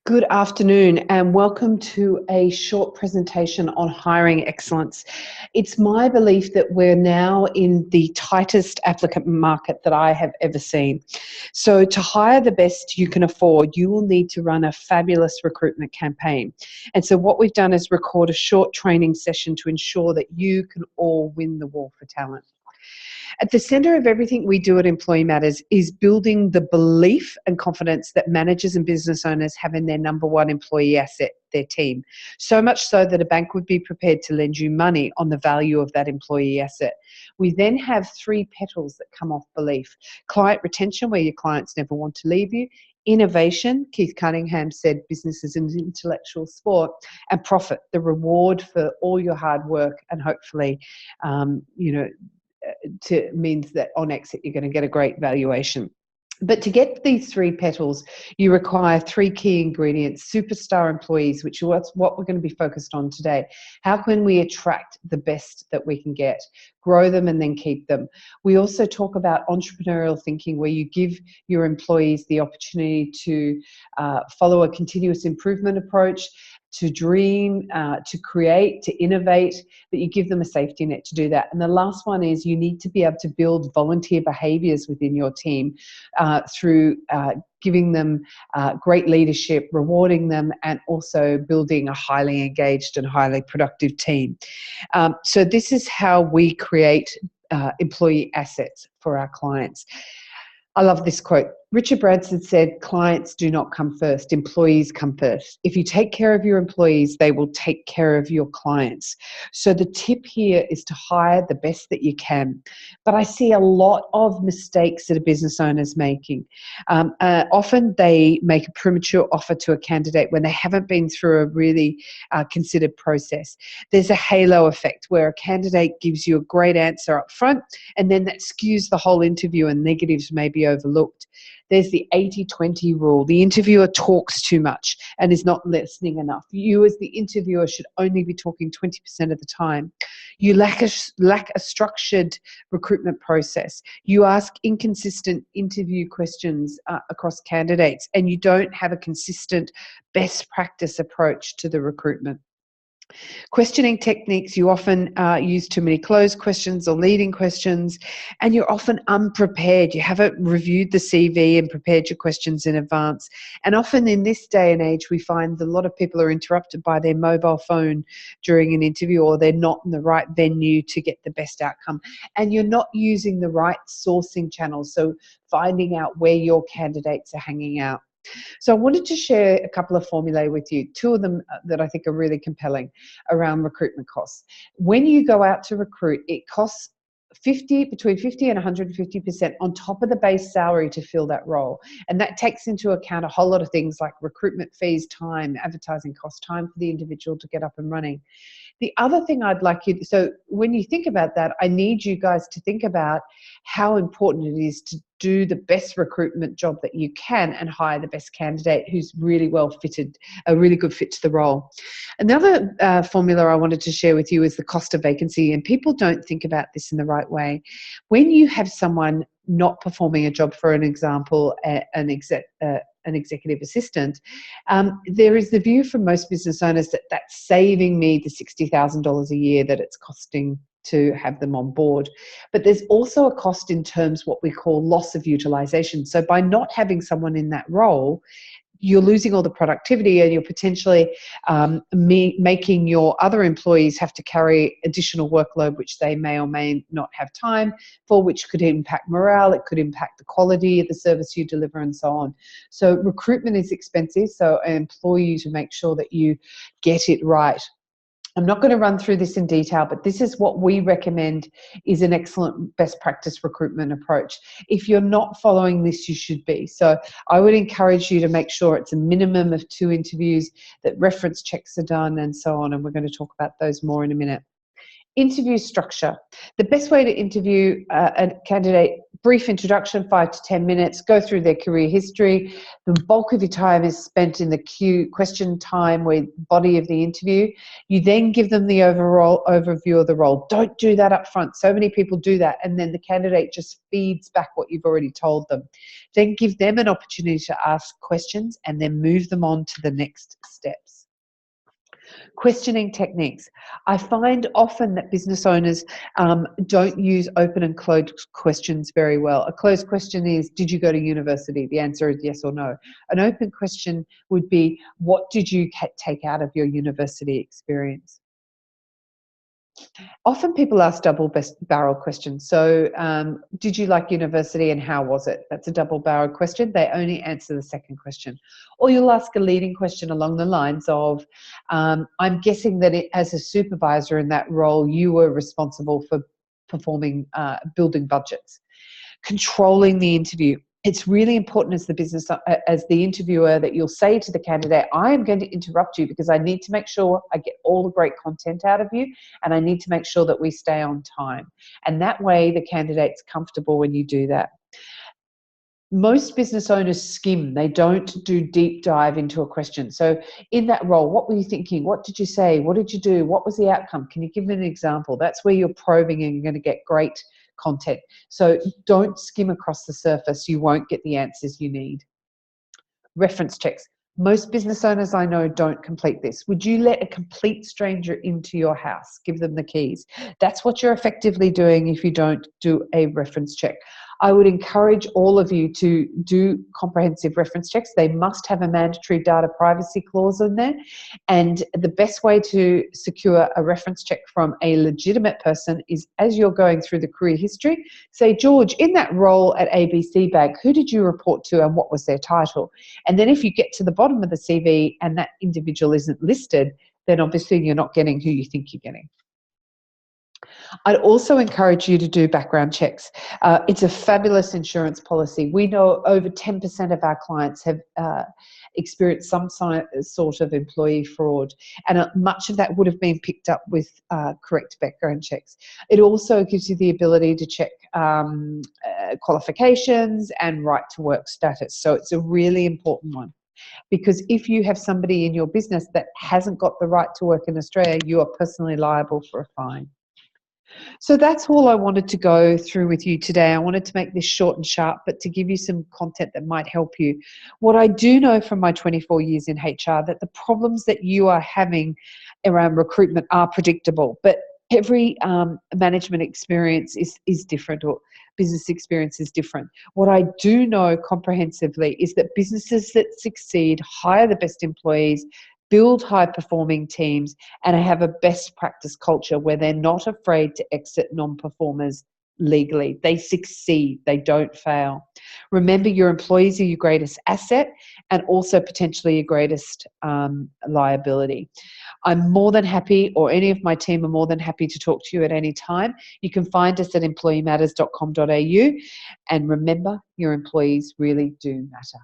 Good afternoon and welcome to a short presentation on hiring excellence. It's my belief that we're now in the tightest applicant market that I have ever seen. So to hire the best you can afford, you will need to run a fabulous recruitment campaign. And so what we've done is record a short training session to ensure that you can all win the war for talent. At the centre of everything we do at Employee Matters is building the belief and confidence that managers and business owners have in their number one employee asset, their team. So much so that a bank would be prepared to lend you money on the value of that employee asset. We then have three petals that come off belief. Client retention, where your clients never want to leave you. Innovation, Keith Cunningham said business is an intellectual sport. And profit, the reward for all your hard work and hopefully, means that on exit you're going to get a great valuation. But to get these three petals, you require three key ingredients: superstar employees, which is what we're going to be focused on today. How can we attract the best that we can get, grow them and then keep them? We also talk about entrepreneurial thinking, where you give your employees the opportunity to follow a continuous improvement approach, to dream, to create, to innovate, but you give them a safety net to do that. And the last one is you need to be able to build volunteer behaviours within your team through giving them great leadership, rewarding them, and also building a highly engaged and highly productive team. So this is how we create employee assets for our clients. I love this quote. Richard Branson said, "Clients do not come first, employees come first. If you take care of your employees, they will take care of your clients." So the tip here is to hire the best that you can. But I see a lot of mistakes that a business owner's making. Often they make a premature offer to a candidate when they haven't been through a really considered process. There's a halo effect where a candidate gives you a great answer up front, and then that skews the whole interview and negatives may be overlooked. There's the 80-20 rule. The interviewer talks too much and is not listening enough. You as the interviewer should only be talking 20% of the time. You lack a structured recruitment process. You ask inconsistent interview questions across candidates, and you don't have a consistent best practice approach to the recruitment. Questioning techniques, you often use too many closed questions or leading questions, and you're often unprepared. You haven't reviewed the CV and prepared your questions in advance. And often in this day and age, we find that a lot of people are interrupted by their mobile phone during an interview, or they're not in the right venue to get the best outcome. And you're not using the right sourcing channels, so finding out where your candidates are hanging out. So I wanted to share a couple of formulae with you, two of them that I think are really compelling around recruitment costs. When you go out to recruit, it costs between 50 and 150% on top of the base salary to fill that role. And that takes into account a whole lot of things like recruitment fees, time, advertising costs, time for the individual to get up and running. The other thing I'd like you, so when you think about that, I need you guys to think about how important it is to do the best recruitment job that you can and hire the best candidate who's really well fitted, a really good fit to the role. Another formula I wanted to share with you is the cost of vacancy, and people don't think about this in the right way. When you have someone not performing a job, for an example, an executive assistant, there is the view from most business owners that that's saving me the $60,000 a year that it's costing to have them on board. But there's also a cost in terms what we call loss of utilization. So by not having someone in that role, you're losing all the productivity, and you're potentially making your other employees have to carry additional workload, which they may or may not have time for, which could impact morale, it could impact the quality of the service you deliver, and so on. So recruitment is expensive, so I implore you to make sure that you get it right. I'm not going to run through this in detail, but this is what we recommend is an excellent best practice recruitment approach. If you're not following this, you should be. So I would encourage you to make sure it's a minimum of 2 interviews, that reference checks are done, and so on. And we're going to talk about those more in a minute. Interview structure. The best way to interview a candidate, brief introduction, 5 to 10 minutes, go through their career history. The bulk of your time is spent in the question time with body of the interview. You then give them the overall overview of the role. Don't do that up front. So many people do that, and then the candidate just feeds back what you've already told them. Then give them an opportunity to ask questions and then move them on to the next steps. Questioning techniques. I find often that business owners don't use open and closed questions very well. A closed question is, did you go to university? The answer is yes or no. An open question would be, what did you take out of your university experience? Often people ask double-barrel questions. So, did you like university and how was it? That's a double-barrel question. They only answer the second question. Or you'll ask a leading question along the lines of, I'm guessing that as a supervisor in that role, you were responsible for performing, building budgets. Controlling the interview. It's really important as the interviewer, that you'll say to the candidate, I am going to interrupt you because I need to make sure I get all the great content out of you, and I need to make sure that we stay on time. And that way the candidate's comfortable when you do that. Most business owners skim. They don't do deep dive into a question. So in that role, what were you thinking? What did you say? What did you do? What was the outcome? Can you give me an example? That's where you're probing and you're going to get great content. So don't skim across the surface. You won't get the answers you need. Reference checks. Most business owners I know don't complete this. Would you let a complete stranger into your house? Give them the keys. That's what you're effectively doing if you don't do a reference check. I would encourage all of you to do comprehensive reference checks. They must have a mandatory data privacy clause in there. And the best way to secure a reference check from a legitimate person is, as you're going through the career history, say, George, in that role at ABC Bank, who did you report to and what was their title? And then if you get to the bottom of the CV and that individual isn't listed, then obviously you're not getting who you think you're getting. I'd also encourage you to do background checks. It's a fabulous insurance policy. We know over 10% of our clients have experienced some sort of employee fraud, and much of that would have been picked up with correct background checks. It also gives you the ability to check qualifications and right to work status. So it's a really important one. Because if you have somebody in your business that hasn't got the right to work in Australia, you are personally liable for a fine. So that's all I wanted to go through with you today. I wanted to make this short and sharp, but to give you some content that might help you. What I do know from my 24 years in HR, that the problems that you are having around recruitment are predictable, but every management experience is different, or business experience is different. What I do know comprehensively is that businesses that succeed hire the best employees, build high-performing teams, and have a best practice culture where they're not afraid to exit non-performers legally. They succeed. They don't fail. Remember, your employees are your greatest asset and also potentially your greatest liability. I'm more than happy, or any of my team are more than happy to talk to you at any time. You can find us at employeematters.com.au. And remember, your employees really do matter.